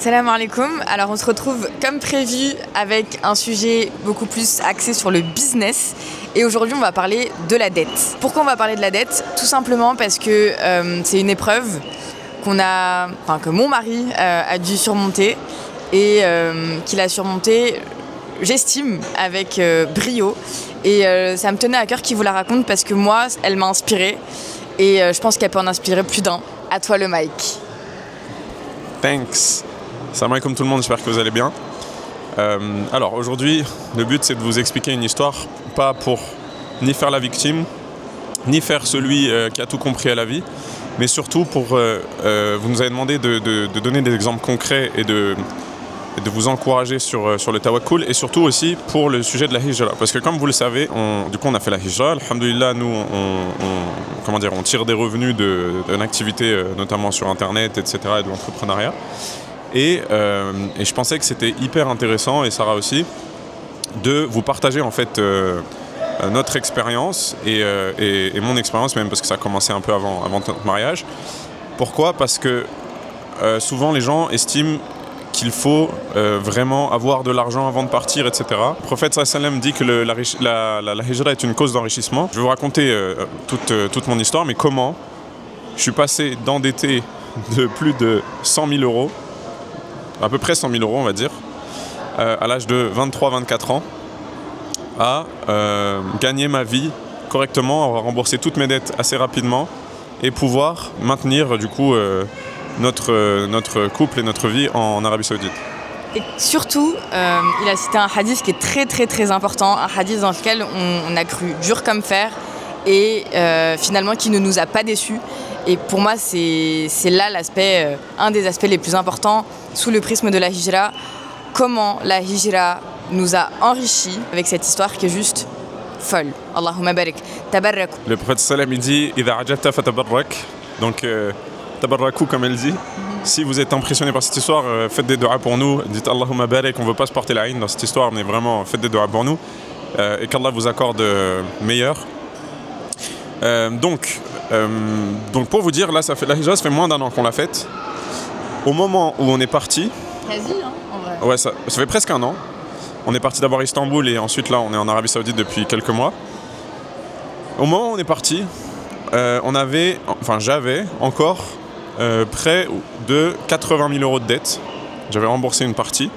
Salam alaikum. Alors on se retrouve comme prévu avec un sujet beaucoup plus axé sur le business. Et aujourd'hui on va parler de la dette. Pourquoi on va parler de la dette? Tout simplement parce que c'est une épreuve que mon mari a dû surmonter et qu'il a surmonté, j'estime, avec brio. Et ça me tenait à cœur qu'il vous la raconte parce que moi, elle m'a inspirée et je pense qu'elle peut en inspirer plus d'un. À toi le mic. Thanks. Salam alaikum tout le monde, j'espère que vous allez bien. Alors aujourd'hui, le but c'est de vous expliquer une histoire, pas pour ni faire la victime, ni faire celui qui a tout compris à la vie, mais surtout pour... vous nous avez demandé de donner des exemples concrets et de vous encourager sur le tawakkul, et surtout aussi pour le sujet de la hijra. Parce que comme vous le savez, on a fait la hijra. Alhamdulillah, nous, on tire des revenus d'une activité, notamment sur Internet, etc., et de l'entrepreneuriat. Et je pensais que c'était hyper intéressant, et Sarah aussi, de vous partager en fait notre expérience et mon expérience même, parce que ça a commencé un peu avant notre mariage. Pourquoi? Parce que souvent les gens estiment qu'il faut vraiment avoir de l'argent avant de partir, etc. Le prophète sallam dit que la hijra est une cause d'enrichissement. Je vais vous raconter toute mon histoire, mais comment je suis passé d'endetté de plus de 100 000 euros, à peu près 100 000 euros on va dire, à l'âge de 23-24 ans, à gagner ma vie correctement, à rembourser toutes mes dettes assez rapidement et pouvoir maintenir du coup notre couple et notre vie en Arabie Saoudite. Et surtout, il a cité un hadith qui est très très très important, un hadith dans lequel on a cru dur comme fer et finalement qui ne nous a pas déçus. Et pour moi, c'est là l'aspect, un des aspects les plus importants sous le prisme de la hijra. Comment la hijra nous a enrichis avec cette histoire qui est juste folle. Allahumma barik. Tabarrak. Le prophète sallam il dit « Idha ajabta fatabarrak » donc tabarrakou comme elle dit. Si vous êtes impressionné par cette histoire, faites des doigts pour nous. Dites Allahumma barik, on ne veut pas se porter la haine dans cette histoire, mais vraiment faites des doigts pour nous et qu'Allah vous accorde meilleur. Donc pour vous dire, là la hijra ça fait moins d'un an qu'on l'a faite. Au moment où on est parti, quasi, hein, en vrai. Ouais, ça fait presque un an. On est parti d'abord à Istanbul et ensuite là on est en Arabie Saoudite depuis quelques mois. Au moment où on est parti, j'avais encore près de 80 000 euros de dette. J'avais remboursé une partie,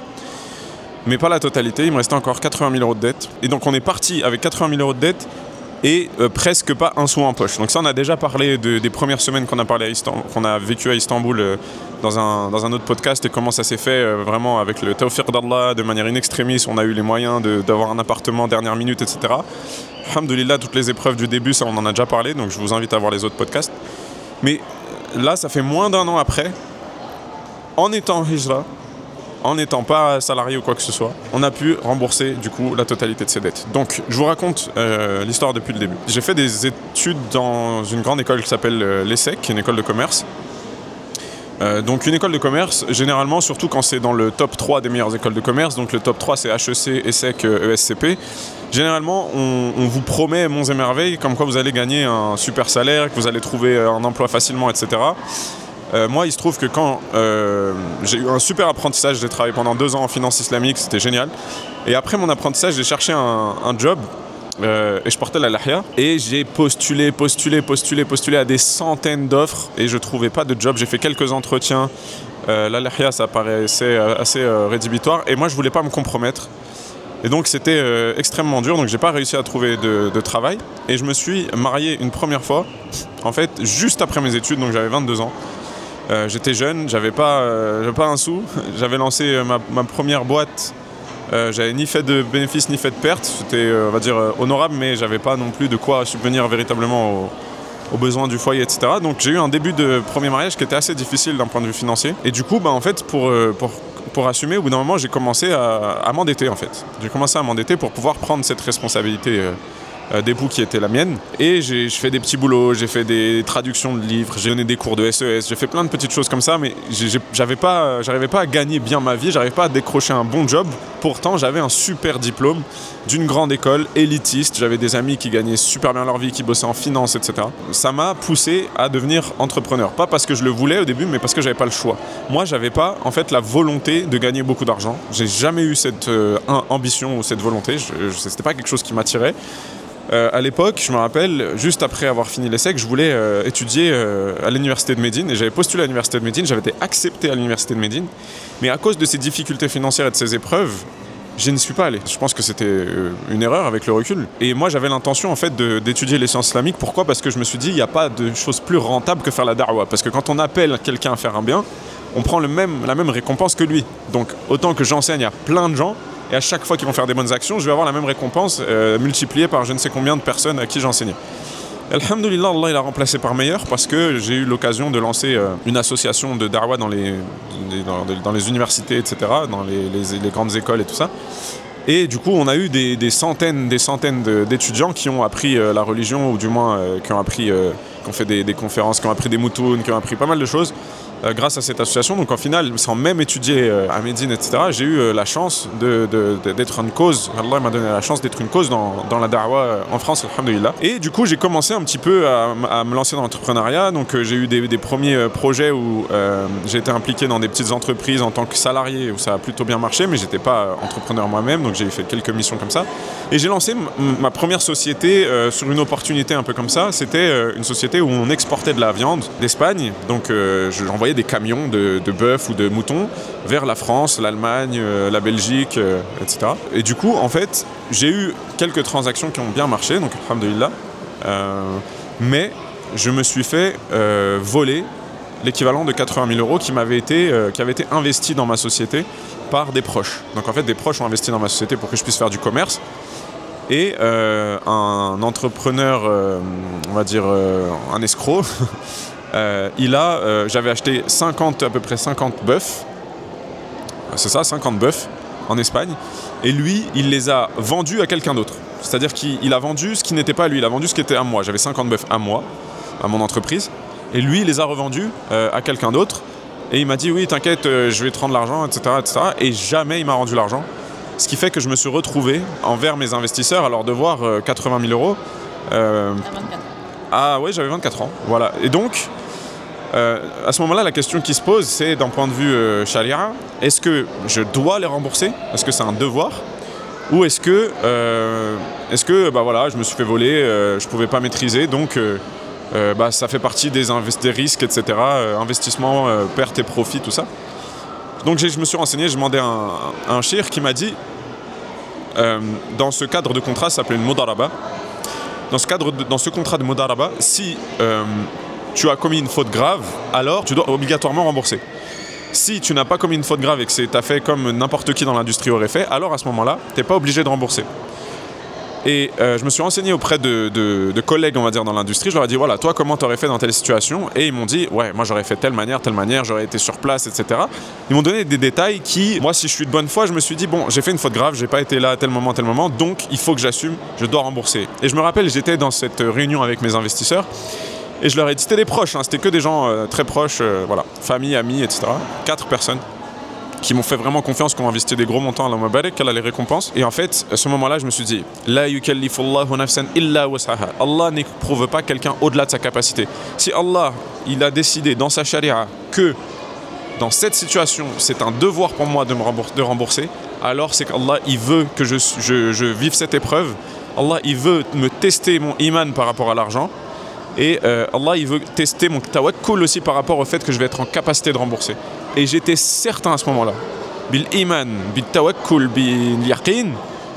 mais pas la totalité. Il me restait encore 80 000 euros de dette. Et donc on est parti avec 80 000 euros de dette et presque pas un sou en poche. Donc ça, on a déjà parlé des premières semaines qu'on a vécu à Istanbul dans un autre podcast, et comment ça s'est fait vraiment avec le tawfiq d'Allah, de manière in extremis. On a eu les moyens d'avoir un appartement dernière minute, etc. Alhamdulillah, toutes les épreuves du début, ça on en a déjà parlé, donc je vous invite à voir les autres podcasts. Mais là, ça fait moins d'un an après, en étant hijra, en n'étant pas salarié ou quoi que ce soit, on a pu rembourser du coup la totalité de ses dettes. Donc je vous raconte l'histoire depuis le début. J'ai fait des études dans une grande école qui s'appelle l'ESSEC, qui est une école de commerce. Donc une école de commerce, généralement, surtout quand c'est dans le top 3 des meilleures écoles de commerce, donc le top 3 c'est HEC, ESSEC, ESCP, généralement on vous promet monts et merveilles, comme quoi vous allez gagner un super salaire, que vous allez trouver un emploi facilement, etc. Moi, il se trouve que quand j'ai eu un super apprentissage, j'ai travaillé pendant 2 ans en finance islamique, c'était génial. Et après mon apprentissage, j'ai cherché un job et je portais la lahia. Et j'ai postulé à des centaines d'offres et je trouvais pas de job. J'ai fait quelques entretiens. La lahia, ça paraissait assez rédhibitoire. Et moi, je voulais pas me compromettre. Et donc, c'était extrêmement dur. Donc, j'ai pas réussi à trouver de travail. Et je me suis marié une première fois, en fait, juste après mes études. Donc, j'avais 22 ans. J'étais jeune, j'avais pas un sou. J'avais lancé ma première boîte. J'avais ni fait de bénéfices ni fait de pertes. C'était, on va dire, honorable, mais j'avais pas non plus de quoi subvenir véritablement aux besoins du foyer, etc. Donc j'ai eu un début de premier mariage qui était assez difficile d'un point de vue financier. Et du coup, en fait, pour assumer, au bout d'un moment, j'ai commencé à m'endetter, en fait. J'ai commencé à m'endetter pour pouvoir prendre cette responsabilité d'époux qui était la mienne. Et je fais des petits boulots, j'ai fait des traductions de livres, j'ai donné des cours de SES, j'ai fait plein de petites choses comme ça, mais j'arrivais pas à gagner bien ma vie, j'arrivais pas à décrocher un bon job. Pourtant, j'avais un super diplôme d'une grande école, élitiste, j'avais des amis qui gagnaient super bien leur vie, qui bossaient en finance, etc. Ça m'a poussé à devenir entrepreneur. Pas parce que je le voulais au début, mais parce que j'avais pas le choix. Moi, j'avais pas, en fait, la volonté de gagner beaucoup d'argent. J'ai jamais eu cette ambition ou cette volonté. C'était pas quelque chose qui m'attirait. À l'époque, je me rappelle, juste après avoir fini l'ESSEC, je voulais étudier à l'université de Médine et j'avais postulé à l'université de Médine, j'avais été accepté à l'université de Médine, mais à cause de ces difficultés financières et de ces épreuves, je n'y suis pas allé. Je pense que c'était une erreur avec le recul. Et moi, j'avais l'intention en fait d'étudier les sciences islamiques. Pourquoi ? Parce que je me suis dit, il n'y a pas de chose plus rentable que faire la da'wa. Parce que quand on appelle quelqu'un à faire un bien, on prend la même récompense que lui. Donc autant que j'enseigne à plein de gens, et à chaque fois qu'ils vont faire des bonnes actions, je vais avoir la même récompense multipliée par je ne sais combien de personnes à qui j'enseignais. Alhamdulillah, Allah il a remplacé par meilleur parce que j'ai eu l'occasion de lancer une association de da'wa dans les universités, etc., dans les grandes écoles et tout ça. Et du coup, on a eu des centaines d'étudiants qui ont appris la religion, ou du moins qui ont fait des conférences, qui ont appris des moutounes, qui ont appris pas mal de choses. Grâce à cette association, donc en final, sans même étudier à Médine, etc., j'ai eu la chance d'être une cause. Allah m'a donné la chance d'être une cause dans la da'wa en France, alhamdulillah. Et du coup, j'ai commencé un petit peu à me lancer dans l'entrepreneuriat. Donc j'ai eu des premiers projets où j'ai été impliqué dans des petites entreprises en tant que salarié, où ça a plutôt bien marché, mais j'étais pas entrepreneur moi-même, donc j'ai fait quelques missions comme ça. Et j'ai lancé ma première société sur une opportunité un peu comme ça. C'était une société où on exportait de la viande d'Espagne, donc j'envoyais des camions de bœuf ou de moutons vers la France, l'Allemagne, la Belgique, etc. Et du coup, en fait, j'ai eu quelques transactions qui ont bien marché, donc alhamdulillah, mais je me suis fait voler l'équivalent de 80 000 € qui avait été investi dans ma société par des proches. Donc en fait, des proches ont investi dans ma société pour que je puisse faire du commerce. Et un entrepreneur, on va dire un escroc, j'avais acheté à peu près 50 bœufs, c'est ça, 50 bœufs en Espagne, et lui, il les a vendus à quelqu'un d'autre. C'est-à-dire qu'il a vendu ce qui n'était pas à lui, il a vendu ce qui était à moi. J'avais 50 bœufs à moi, à mon entreprise, et lui, il les a revendus à quelqu'un d'autre, et il m'a dit, oui, t'inquiète, je vais te rendre l'argent, etc., etc., et jamais il m'a rendu l'argent. Ce qui fait que je me suis retrouvé envers mes investisseurs à leur devoir 80 000 €. À 24. Ah ouais, j'avais 24 ans, voilà. Et donc, à ce moment-là, la question qui se pose, c'est d'un point de vue charia, est-ce que je dois les rembourser ? Est-ce que c'est un devoir ? Ou est-ce que bah voilà, je me suis fait voler, je ne pouvais pas maîtriser, donc ça fait partie des risques, etc., investissement, pertes et profits, tout ça. Donc je me suis renseigné, j'ai demandé à un shir qui m'a dit, dans ce cadre de contrat, ça s'appelait une modaraba. Dans ce contrat de modaraba, si tu as commis une faute grave, alors tu dois obligatoirement rembourser. Si tu n'as pas commis une faute grave et que tu as fait comme n'importe qui dans l'industrie aurait fait, alors à ce moment-là, tu n'es pas obligé de rembourser. Et je me suis renseigné auprès de collègues, on va dire, dans l'industrie. Je leur ai dit, voilà, toi, comment tu aurais fait dans telle situation ? Et ils m'ont dit, ouais, moi, j'aurais fait telle manière, j'aurais été sur place, etc. Ils m'ont donné des détails qui, moi, si je suis de bonne foi, je me suis dit, bon, j'ai fait une faute grave, j'ai pas été là à tel moment, donc il faut que j'assume, je dois rembourser. Et je me rappelle, j'étais dans cette réunion avec mes investisseurs, et je leur ai dit, c'était des proches, hein, c'était que des gens très proches, voilà, famille, amis, etc. 4 personnes qui m'ont fait vraiment confiance, qui ont investi des gros montants à la Mubarak, qu'elle a les récompenses. Et en fait, à ce moment-là, je me suis dit, La yukallifullahu nafsan illa wus'aha. Allah n'éprouve pas quelqu'un au-delà de sa capacité. Si Allah, il a décidé dans sa charia que dans cette situation, c'est un devoir pour moi de rembourser, alors c'est qu'Allah, il veut que je vive cette épreuve. Allah, il veut me tester mon iman par rapport à l'argent. Et Allah, il veut tester mon tawakkul aussi par rapport au fait que je vais être en capacité de rembourser. Et j'étais certain à ce moment-là, bil iman, bil tawakkul, bil yaqin,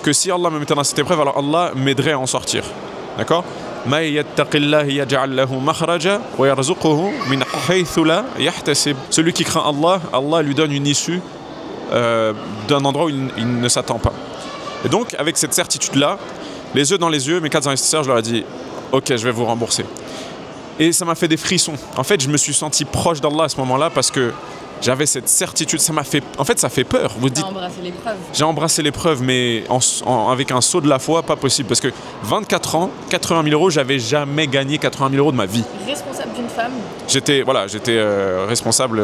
que si Allah me mettait dans cette épreuve, alors Allah m'aiderait à en sortir. D'accord ? Ma yattaqillahi yaj'al lahu makhraja wa yarzuquhu min haythu la yahtasib. Celui qui craint Allah, Allah lui donne une issue d'un endroit où il ne s'attend pas. Et donc, avec cette certitude-là, les yeux dans les yeux, mes 4 investisseurs, je leur ai dit, ok, je vais vous rembourser. Et ça m'a fait des frissons. En fait, je me suis senti proche d'Allah à ce moment-là parce que J'avais cette certitude, ça m'a fait... En fait, ça fait peur. Vous dites, embrassé l'épreuve. j'ai embrassé l'épreuve, mais avec un saut de la foi, pas possible. Parce que 24 ans, 80 000 euros, j'avais jamais gagné 80 000 euros de ma vie. Responsable d'une femme. J'étais responsable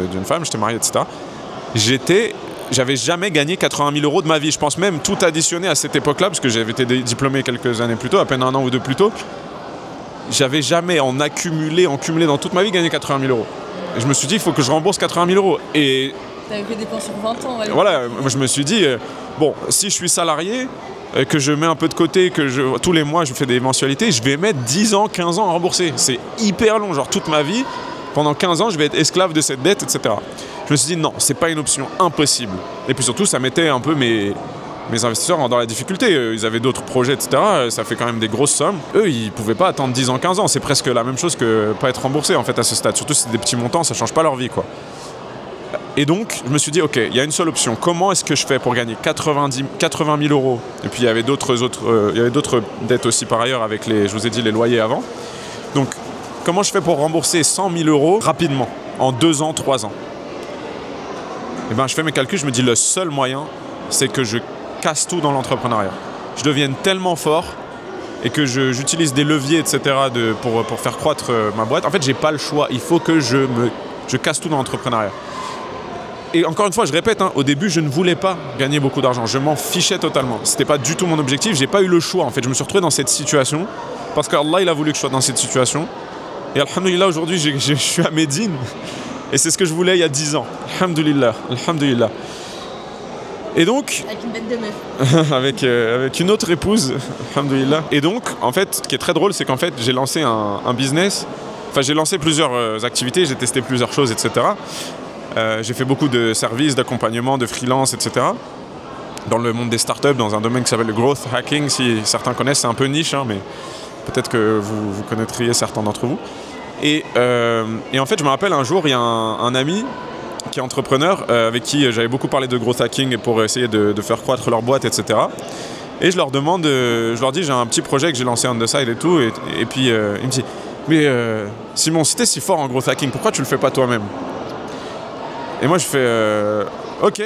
d'une femme, j'étais marié, etc. J'avais jamais gagné 80 000 euros de ma vie. Je pense même tout additionné à cette époque-là, parce que j'avais été diplômé quelques années plus tôt, à peine un an ou deux plus tôt. J'avais jamais en cumulé dans toute ma vie gagné 80 000 euros. Et je me suis dit, il faut que je rembourse 80 000 euros. Et t'avais fait des plans sur 20 ans. Ouais. voilà, moi je me suis dit, bon, si je suis salarié, que je mets un peu de côté, tous les mois je fais des mensualités, je vais mettre 10 ans, 15 ans à rembourser. C'est hyper long, genre toute ma vie, pendant 15 ans, je vais être esclave de cette dette, etc. Je me suis dit, non, c'est pas une option impossible. Et puis surtout, ça mettait un peu mes investisseurs dans la difficulté. Ils avaient d'autres projets, etc. Ça fait quand même des grosses sommes. Eux, ils pouvaient pas attendre 10 ans, 15 ans. C'est presque la même chose que pas être remboursé, en fait, à ce stade. Surtout si c'est des petits montants, ça change pas leur vie, quoi. Et donc, je me suis dit, ok, il y a une seule option. Comment est-ce que je fais pour gagner 80 000 euros? Et puis, il y avait d'autres dettes aussi par ailleurs avec je vous ai dit, les loyers avant. Donc, comment je fais pour rembourser 100 000 euros rapidement, en 2 ans, 3 ans? Eh ben, je fais mes calculs, je me dis, le seul moyen, c'est que je casse tout dans l'entrepreneuriat. Je devienne tellement fort et que j'utilise des leviers, etc. pour faire croître ma boîte. En fait, j'ai pas le choix. Il faut que je casse tout dans l'entrepreneuriat. Et encore une fois, je répète, au début, je ne voulais pas gagner beaucoup d'argent. Je m'en fichais totalement. C'était pas du tout mon objectif. J'ai pas eu le choix. En fait, je me suis retrouvé dans cette situation parce qu'Allah, il a voulu que je sois dans cette situation. Et alhamdoulilah, aujourd'hui, je suis à Médine. Et c'est ce que je voulais il y a 10 ans. Alhamdoulilah. Alhamdoulilah. Et donc, avec une bête de meuf. avec une autre épouse, alhamdoulilah. Et donc, en fait, ce qui est très drôle, c'est qu'en fait, j'ai lancé un business. Enfin, j'ai lancé plusieurs activités, j'ai testé plusieurs choses, etc. J'ai fait beaucoup de services, d'accompagnement, de freelance, etc. Dans le monde des startups, dans un domaine qui s'appelle le growth hacking. Si certains connaissent, c'est un peu niche, mais peut-être que vous connaîtriez certains d'entre vous. Et en fait, je me rappelle un jour, il y a un ami qui est entrepreneur, avec qui j'avais beaucoup parlé de growth hacking pour essayer de faire croître leur boîte, etc. Et je leur dis, j'ai un petit projet que j'ai lancé on the side et tout. Et puis, il me dit, mais Simon, si t'es si fort en growth hacking, pourquoi tu le fais pas toi-même? Et moi, je fais, ok,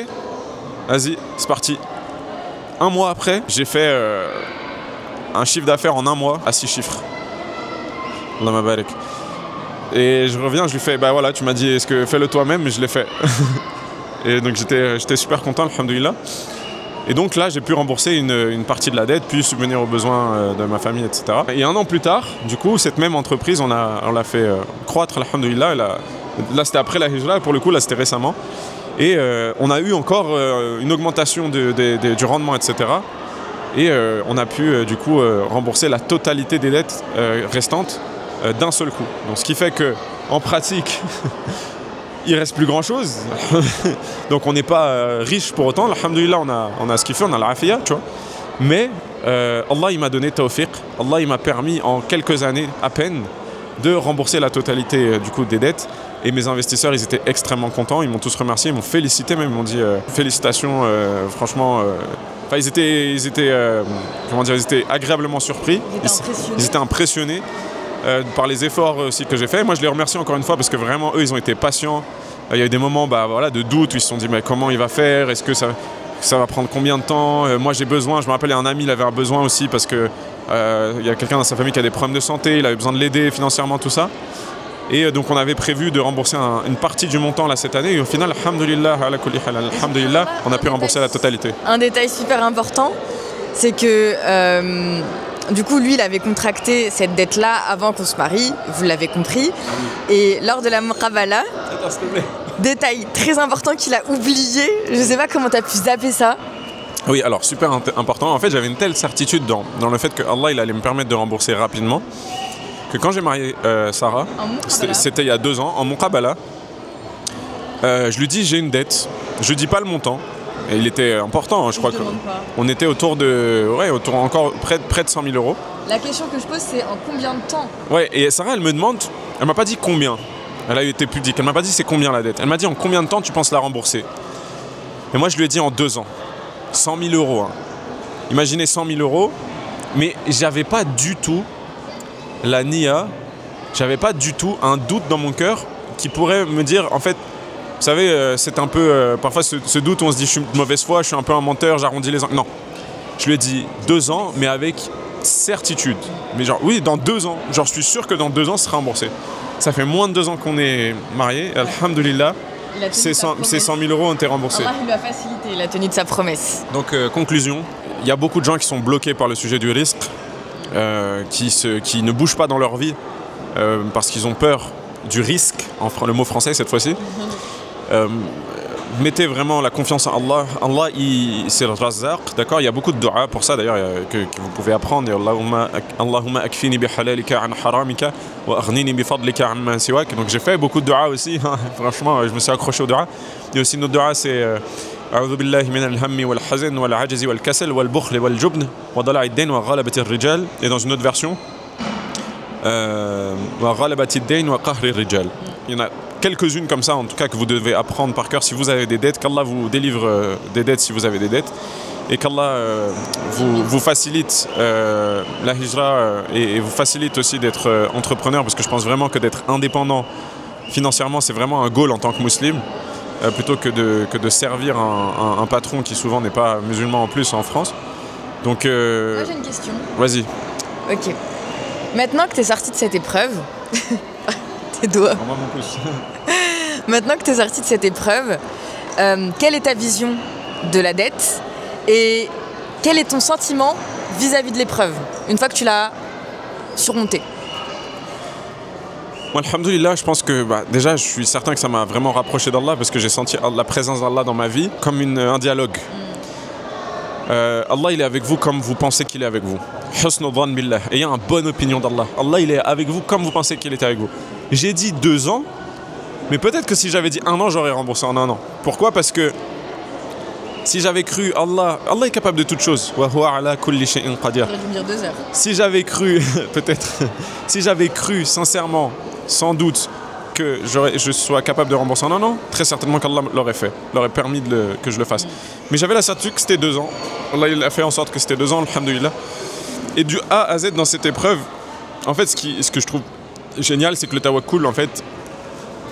vas-y, c'est parti. Un mois après, j'ai fait un chiffre d'affaires en un mois à 6 chiffres. Allah mabarak. Et je reviens, je lui fais, bah voilà, tu m'as dit, est-ce que fais-le toi-même? Et je l'ai fait. Et donc j'étais super content, alhamdoulilah. Et donc là, j'ai pu rembourser une partie de la dette, puis subvenir aux besoins de ma famille, etc. Et 1 an plus tard, du coup, cette même entreprise, on l'a fait croître, alhamdoulilah. Là, c'était après la hijra, pour le coup, là, c'était récemment. Et on a eu encore une augmentation du rendement, etc. Et on a pu, du coup, rembourser la totalité des dettes restantes d'un seul coup. Donc, ce qui fait qu'en pratique, il ne reste plus grand-chose. Donc, on n'est pas riche pour autant. Alhamdoulilah, on a ce qu'il fait, on a l'afiyah, tu vois. Mais Allah, il m'a donné tawfiq. Allah, il m'a permis, en quelques années à peine, de rembourser la totalité du coup des dettes. Et mes investisseurs, ils étaient extrêmement contents. Ils m'ont tous remercié, ils m'ont félicité même. Ils m'ont dit félicitations, franchement. Enfin, ils étaient agréablement surpris. Ils étaient impressionnés par les efforts aussi que j'ai fait. Moi, je les remercie encore une fois parce que vraiment, eux, ils ont été patients. Il y a eu des moments de doute où ils se sont dit mais comment il va faire? Est-ce que ça va prendre combien de temps? Moi, j'ai besoin. Je me rappelle, il y a un ami, il avait un besoin aussi parce que il y a quelqu'un dans sa famille qui a des problèmes de santé. Il avait besoin de l'aider financièrement, tout ça. Et donc on avait prévu de rembourser une partie du montant là cette année et au final, alhamdoulilah, ala kulli hal, alhamdoulilah, on a pu rembourser la totalité. Un détail super important, c'est que du coup lui il avait contracté cette dette là avant qu'on se marie, vous l'avez compris, et lors de la muqabala, détail très important qu'il a oublié, je sais pas comment tu as pu zapper ça. Oui, alors super important, en fait j'avais une telle certitude dans le fait que Allah il allait me permettre de rembourser rapidement, que quand j'ai marié Sarah, c'était il y a 2 ans, en muqabala, je lui dis j'ai une dette, je lui dis pas le montant, et il était important, hein, je crois qu'on était autour encore près de 100 000 euros. La question que je pose c'est en combien de temps? Ouais, et Sarah elle me demande, elle m'a pas dit combien, elle a été pudique, elle m'a pas dit c'est combien la dette, elle m'a dit en combien de temps tu penses la rembourser. Et moi je lui ai dit en 2 ans, 100 000 euros, hein. Imaginez 100 000 euros, mais j'avais pas du tout la nia, j'avais pas du tout un doute dans mon cœur qui pourrait me dire en fait Vous savez, c'est un peu... parfois, ce doute, on se dit, je suis de mauvaise foi, je suis un peu un menteur, j'arrondis les angles. Non. Je lui ai dit 2 ans, mais avec certitude. Mais genre, oui, dans 2 ans. Genre, je suis sûr que dans 2 ans, ce sera remboursé. Ça fait moins de 2 ans qu'on est mariés. Alhamdulillah, ces 100 000 euros ont été remboursés. Allah, il lui a facilité la tenue de sa promesse. Donc, conclusion, il y a beaucoup de gens qui sont bloqués par le sujet du risque, qui ne bougent pas dans leur vie parce qu'ils ont peur du risque, le mot français cette fois-ci. Mettez vraiment la confiance en Allah. Allah, c'est le Razzaq, d'accord? Il y a beaucoup de dua pour ça d'ailleurs que vous pouvez apprendre. Allahumma akfini bi halalika an haramika wa aghnini bi fadlika amma siwak. Donc j'ai fait beaucoup de dua aussi. Franchement, je me suis accroché au dua. Il y a aussi notre dua, c'est A'udhu billahi min al-hammi wal hazan wal ajzi wal kasal wal bukhl wal jubn wa dala'i ad-dayn wa ghalabati ar-rijal. Et dans une autre version, wa ghalabati ad-dayn wa qahri ar-rijal. Il y en a quelques-unes comme ça, en tout cas, que vous devez apprendre par cœur si vous avez des dettes, qu'Allah vous délivre des dettes si vous avez des dettes, et qu'Allah vous facilite la hijra et vous facilite aussi d'être entrepreneur, parce que je pense vraiment que d'être indépendant financièrement, c'est vraiment un goal en tant que musulman, plutôt que de servir un patron qui souvent n'est pas musulman en plus en France. Donc, moi j'ai une question. Vas-y. Ok. Maintenant que tu es sorti de cette épreuve... tes doigts. Maintenant que tu es sorti de cette épreuve, quelle est ta vision de la dette et quel est ton sentiment vis-à-vis de l'épreuve, une fois que tu l'as surmontée? Alhamdulillah, je pense que déjà je suis certain que ça m'a vraiment rapproché d'Allah parce que j'ai senti la présence d'Allah dans ma vie comme un dialogue. Allah il est avec vous comme vous pensez qu'il est avec vous. Husnu dhann billah. Ayez une bonne opinion d'Allah. Allah il est avec vous comme vous pensez qu'il était avec vous. J'ai dit 2 ans, mais peut-être que si j'avais dit 1 an, j'aurais remboursé en 1 an. Pourquoi? Parce que si j'avais cru Allah est capable de toutes choses. Wa huwa ala kulli shay'in qadir. J'aurais dû me dire 2 heures. Si j'avais cru, peut-être, si j'avais cru sincèrement, sans doute, que je sois capable de rembourser en 1 an, très certainement qu'Allah l'aurait fait, l'aurait permis que je le fasse. Mais j'avais la certitude que c'était 2 ans. Allah il a fait en sorte que c'était 2 ans, alhamdulillah. Et du A à Z dans cette épreuve, en fait, ce que je trouve génial, c'est que le tawakkul, en fait,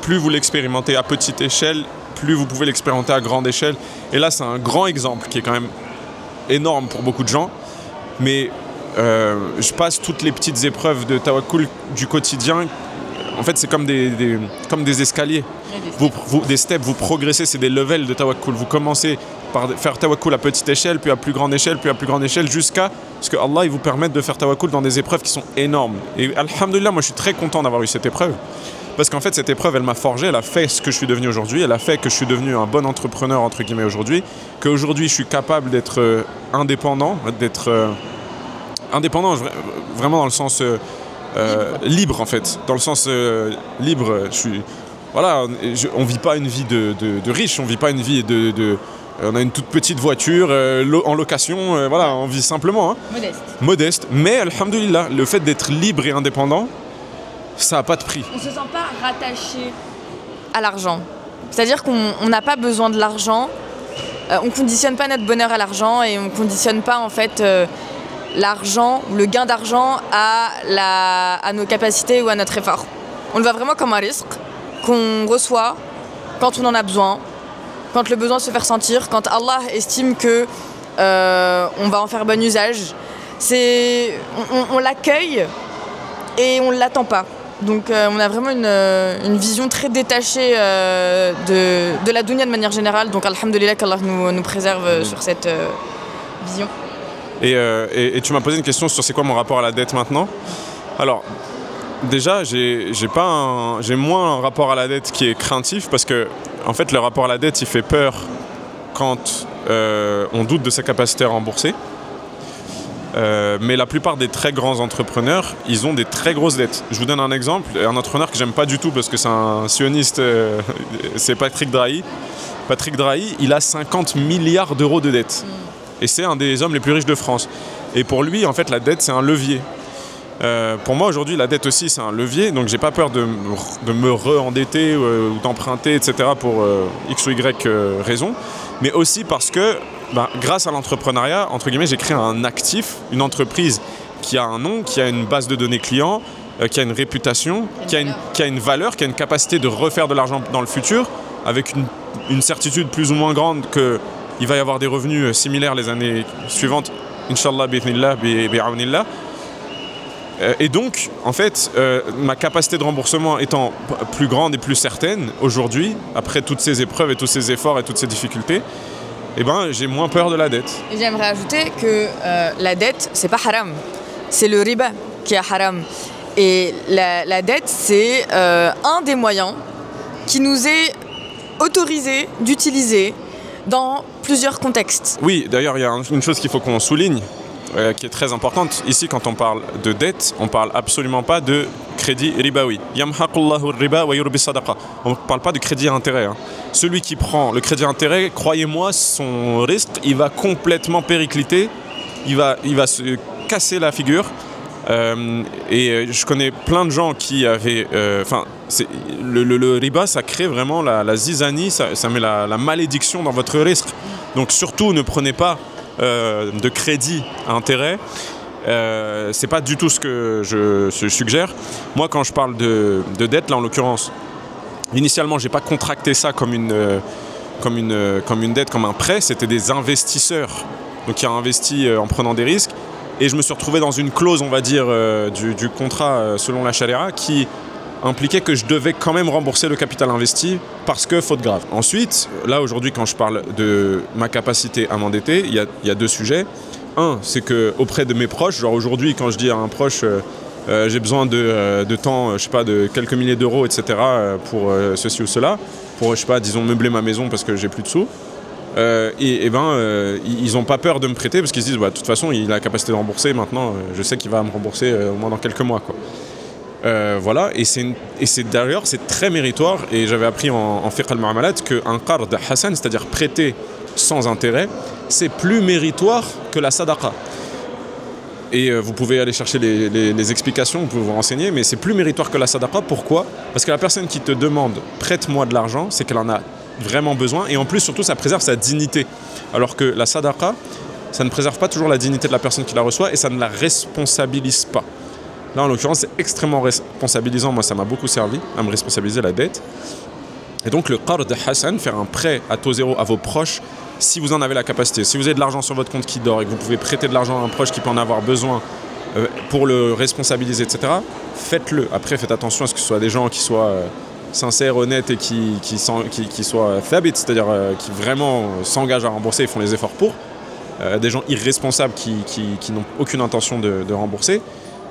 plus vous l'expérimentez à petite échelle, plus vous pouvez l'expérimenter à grande échelle. Et là, c'est un grand exemple qui est quand même énorme pour beaucoup de gens. Mais je passe toutes les petites épreuves de tawakkul du quotidien. En fait, c'est comme des escaliers. Des steps, vous progressez, c'est des levels de tawakkul. Vous commencez par faire tawakkul à petite échelle, puis à plus grande échelle, puis à plus grande échelle, jusqu'à ce que Allah il vous permette de faire tawakkul dans des épreuves qui sont énormes. Et alhamdulillah, moi je suis très content d'avoir eu cette épreuve. Parce qu'en fait, cette épreuve, elle m'a forgé, elle a fait ce que je suis devenu aujourd'hui, elle a fait que je suis devenu un bon entrepreneur, entre guillemets, aujourd'hui, qu'aujourd'hui je suis capable d'être indépendant, vraiment dans le sens libre en fait, dans le sens libre. On vit pas une vie de riche, on vit pas une vie on a une toute petite voiture en location, on vit simplement. Modeste. Mais alhamdulillah, le fait d'être libre et indépendant, ça n'a pas de prix. On se sent pas rattaché à l'argent. C'est-à-dire qu'on n'a pas besoin de l'argent, on conditionne pas notre bonheur à l'argent et on conditionne pas en fait l'argent ou le gain d'argent à nos capacités ou à notre effort. On le voit vraiment comme un risque qu'on reçoit quand on en a besoin, quand le besoin se fait ressentir, quand Allah estime que on va en faire bon usage. On l'accueille et on ne l'attend pas. Donc on a vraiment une vision très détachée de la dunya de manière générale. Donc alhamdulillah qu'Allah nous préserve sur cette vision. Et tu m'as posé une question sur c'est quoi mon rapport à la dette maintenant. Alors déjà j'ai moins un rapport à la dette qui est craintif parce que en fait le rapport à la dette il fait peur quand on doute de sa capacité à rembourser. Mais la plupart des très grands entrepreneurs, ils ont des très grosses dettes. Je vous donne un exemple, un entrepreneur que j'aime pas du tout parce que c'est un sioniste, c'est Patrick Drahi. Patrick Drahi, il a 50 milliards d'euros de dettes. Et c'est un des hommes les plus riches de France. Et pour lui, en fait, la dette, c'est un levier. Pour moi, aujourd'hui, la dette aussi, c'est un levier. Donc, j'ai pas peur de me re-endetter ou d'emprunter, etc. pour X ou Y raison. Mais aussi parce que, grâce à l'entrepreneuriat, entre guillemets, j'ai créé un actif, une entreprise qui a un nom, qui a une base de données clients, qui a une réputation, qui a une valeur, qui a une capacité de refaire de l'argent dans le futur, avec une certitude plus ou moins grande qu'il va y avoir des revenus similaires les années suivantes, Inch'Allah, bi'idhnillah, bi'awnillah. Et donc, en fait, ma capacité de remboursement étant plus grande et plus certaine aujourd'hui, après toutes ces épreuves et tous ces efforts et toutes ces difficultés, eh ben, j'ai moins peur de la dette. Et j'aimerais ajouter que la dette, c'est pas haram. C'est le riba qui est haram. Et la dette, c'est un des moyens qui nous est autorisé d'utiliser dans plusieurs contextes. Oui, d'ailleurs, il y a une chose qu'il faut qu'on souligne, qui est très importante. Ici, quand on parle de dette, on ne parle absolument pas de crédit ribawi. Yamhaqullahu riba wa yurbi sadaqa. On ne parle pas de crédit à intérêt. Hein. Celui qui prend le crédit à intérêt, croyez-moi, son risque, il va complètement péricliter, il va se casser la figure. Et je connais plein de gens qui avaient... le riba, ça crée vraiment la zizanie, ça met la malédiction dans votre risque. Donc surtout, ne prenez pas de crédit à intérêt. C'est pas du tout ce que je suggère. Moi, quand je parle de dette, là en l'occurrence, initialement, j'ai pas contracté ça comme une dette, comme un prêt. C'était des investisseurs donc qui ont investi en prenant des risques. Et je me suis retrouvé dans une clause, on va dire, du contrat selon la charia qui impliquait que je devais quand même rembourser le capital investi parce que faute grave. Ensuite, là aujourd'hui, quand je parle de ma capacité à m'endetter, il y a deux sujets. Un, c'est qu'auprès de mes proches, genre aujourd'hui, quand je dis à un proche j'ai besoin de temps, je sais pas, de quelques milliers d'euros, etc. pour ceci ou cela, pour, je sais pas, disons, meubler ma maison parce que j'ai plus de sous. Ils n'ont pas peur de me prêter parce qu'ils se disent de toute façon il a la capacité de rembourser maintenant, je sais qu'il va me rembourser au moins dans quelques mois, quoi. Voilà, et d'ailleurs c'est très méritoire, et j'avais appris en fiqh al-mu'amalat qu'un qard hasan, c'est-à-dire prêter sans intérêt, c'est plus méritoire que la sadaqa. Et vous pouvez aller chercher les explications, vous pouvez vous renseigner, mais c'est plus méritoire que la sadaqa. Pourquoi ? Parce que la personne qui te demande prête-moi de l'argent, c'est qu'elle en a vraiment besoin, et en plus surtout ça préserve sa dignité, alors que la sadaqa, ça ne préserve pas toujours la dignité de la personne qui la reçoit et ça ne la responsabilise pas. Là en l'occurrence c'est extrêmement responsabilisant, moi ça m'a beaucoup servi à me responsabiliser la dette. Et donc le qard hasan, faire un prêt à taux zéro à vos proches, si vous en avez la capacité, si vous avez de l'argent sur votre compte qui dort et que vous pouvez prêter de l'argent à un proche qui peut en avoir besoin pour le responsabiliser, etc., faites-le. Après faites attention à ce que ce soit des gens qui soient sincères, honnêtes et qui soient thabit, c'est-à-dire qui vraiment s'engagent à rembourser et font les efforts pour. Des gens irresponsables qui n'ont aucune intention de rembourser.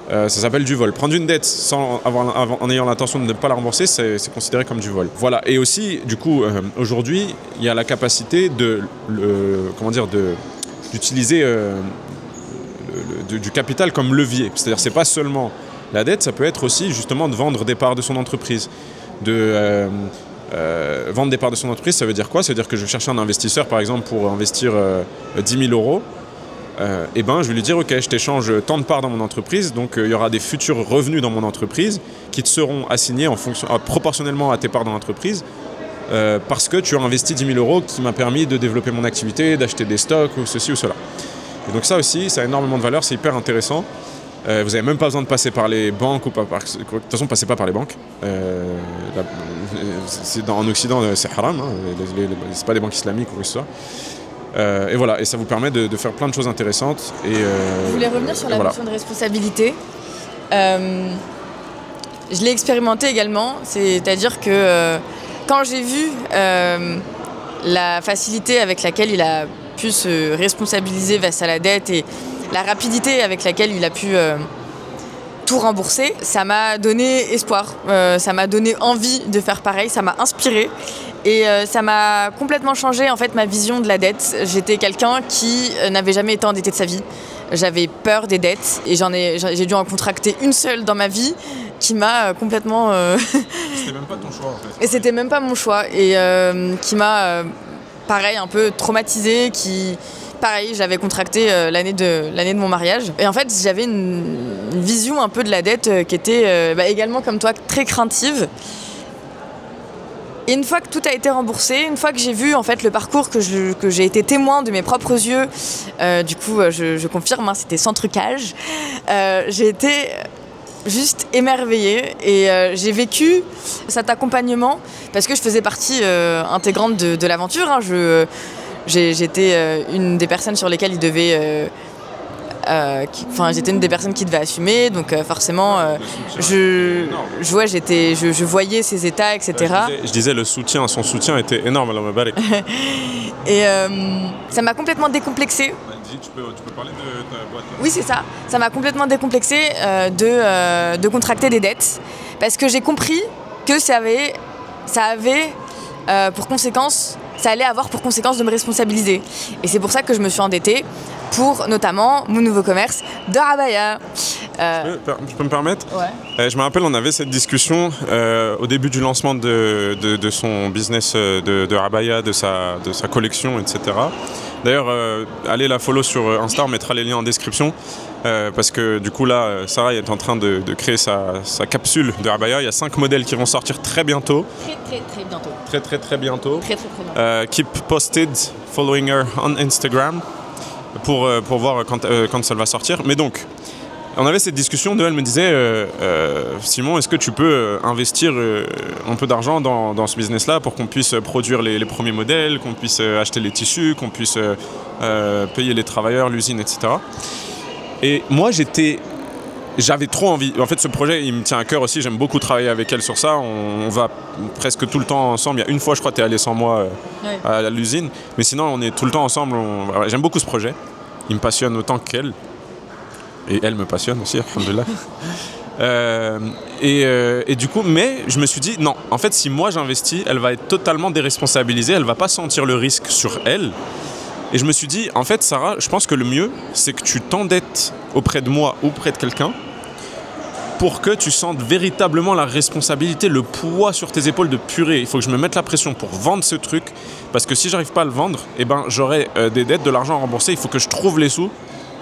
Ça s'appelle du vol. Prendre une dette en ayant l'intention de ne pas la rembourser, c'est considéré comme du vol. Voilà. Et aussi, du coup, aujourd'hui, il y a la capacité d'utiliser du capital comme levier. C'est-à-dire, c'est pas seulement la dette, ça peut être aussi justement de vendre des parts de son entreprise. Vendre des parts de son entreprise, ça veut dire quoi ? Ça veut dire que je vais chercher un investisseur, par exemple, pour investir 10 000 euros. Et ben, je vais lui dire, ok, je t'échange tant de parts dans mon entreprise, donc il y aura des futurs revenus dans mon entreprise qui te seront assignés proportionnellement à tes parts dans l'entreprise, parce que tu as investi 10 000 euros qui m'a permis de développer mon activité, d'acheter des stocks ou ceci ou cela. Et donc ça aussi, ça a énormément de valeur, c'est hyper intéressant. Vous n'avez même pas besoin de passer par les banques ou pas par... De toute façon, passez pas par les banques. En Occident, c'est haram, hein, c'est pas des banques islamiques ou quoi que ce soit. Et voilà, et ça vous permet de faire plein de choses intéressantes. Je voulais revenir sur la notion de responsabilité. Je l'ai expérimenté également, c'est-à-dire que quand j'ai vu la facilité avec laquelle il a pu se responsabiliser face à la dette et la rapidité avec laquelle il a pu tout rembourser, ça m'a donné espoir, ça m'a donné envie de faire pareil, ça m'a inspiré. Et ça m'a complètement changé en fait ma vision de la dette. J'étais quelqu'un qui n'avait jamais été endetté de sa vie. J'avais peur des dettes et j'ai dû en contracter une seule dans ma vie qui m'a complètement... C'était même pas ton choix en fait. Et c'était même pas mon choix et qui m'a pareil un peu traumatisée, pareil, j'avais contracté l'année de mon mariage. Et en fait, j'avais une vision un peu de la dette qui était également comme toi très craintive. Et une fois que tout a été remboursé, une fois que j'ai vu en fait le parcours que j'ai été témoin de mes propres yeux, du coup je confirme, hein, c'était sans trucage, j'ai été juste émerveillée et j'ai vécu cet accompagnement parce que je faisais partie intégrante de l'aventure. Hein. J'étais une des personnes sur lesquelles il devait... j'étais une des personnes qui devait assumer, donc forcément, je voyais ses états, etc. Je disais son soutien était énorme à la Mbarak. Et ça m'a complètement décomplexée. Tu peux parler de ta boîte là. Oui, c'est ça. Ça m'a complètement décomplexée de contracter des dettes, parce que j'ai compris que ça allait avoir pour conséquence de me responsabiliser. Et c'est pour ça que je me suis endettée pour notamment mon nouveau commerce de Abaya. Je peux me permettre? Ouais. Je me rappelle, on avait cette discussion au début du lancement de son business de Abaya, de sa collection, etc. D'ailleurs, allez la follow sur Insta, on mettra les liens en description. Parce que du coup là, Sarah est en train de créer sa capsule de Abaya. Il y a 5 modèles qui vont sortir très bientôt. Très bientôt. Très bientôt. Très bientôt. Keep posted, following her on Instagram pour voir quand ça va sortir. Mais donc, on avait cette discussion, elle me disait Simon, est-ce que tu peux investir un peu d'argent dans ce business-là pour qu'on puisse produire les premiers modèles, qu'on puisse acheter les tissus, qu'on puisse payer les travailleurs, l'usine, etc. Et moi, j'avais trop envie. En fait, ce projet, il me tient à cœur aussi. J'aime beaucoup travailler avec elle sur ça. On va presque tout le temps ensemble. Il y a une fois, je crois, tu es allé sans moi à l'usine. Mais sinon, on est tout le temps ensemble. J'aime beaucoup ce projet. Il me passionne autant qu'elle. Et elle me passionne aussi, alhamdoulilah. Et du coup, mais je me suis dit, non, en fait, si moi j'investis, elle va être totalement déresponsabilisée. Elle va pas sentir le risque sur elle. Et je me suis dit, en fait, Sarah, je pense que le mieux, c'est que tu t'endettes auprès de moi ou auprès de quelqu'un pour que tu sentes véritablement la responsabilité, le poids sur tes épaules de purée. Il faut que je me mette la pression pour vendre ce truc, parce que si j'arrive pas à le vendre, eh ben, j'aurai des dettes, de l'argent à rembourser. Il faut que je trouve les sous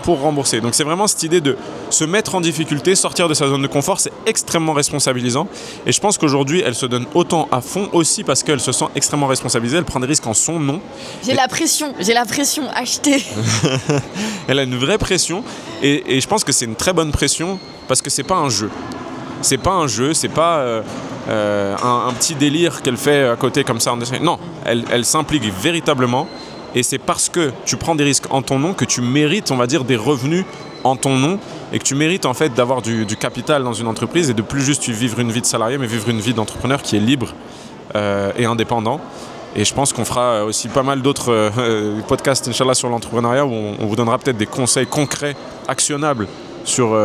pour rembourser. Donc c'est vraiment cette idée de se mettre en difficulté, sortir de sa zone de confort, c'est extrêmement responsabilisant. Et je pense qu'aujourd'hui, elle se donne autant à fond aussi parce qu'elle se sent extrêmement responsabilisée, elle prend des risques en son nom. J'ai la pression, achetez. Elle a une vraie pression et je pense que c'est une très bonne pression parce que c'est pas un jeu. C'est pas un jeu, c'est pas un petit délire qu'elle fait à côté comme ça. Non, elle s'implique véritablement. Et c'est parce que tu prends des risques en ton nom que tu mérites, on va dire, des revenus en ton nom et que tu mérites en fait d'avoir du capital dans une entreprise et de plus juste vivre une vie de salarié, mais vivre une vie d'entrepreneur qui est libre et indépendant. Et je pense qu'on fera aussi pas mal d'autres podcasts, Inch'Allah, sur l'entrepreneuriat où on vous donnera peut-être des conseils concrets, actionnables sur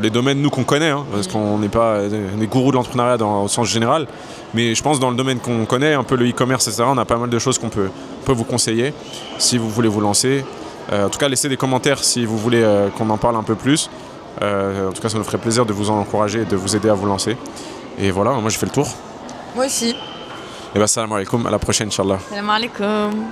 les domaines, nous, qu'on connaît, hein, parce qu'on n'est pas des gourous de l'entrepreneuriat au sens général. Mais je pense dans le domaine qu'on connaît, un peu le e-commerce, etc., on a pas mal de choses qu'on peut vous conseiller si vous voulez vous lancer. En tout cas, laissez des commentaires si vous voulez qu'on en parle un peu plus. En tout cas, ça nous ferait plaisir de vous en encourager et de vous aider à vous lancer. Et voilà, moi j'ai fait le tour. Moi aussi. Et bah, salam alaikum, à la prochaine, Inch'Allah. Salam alaikum.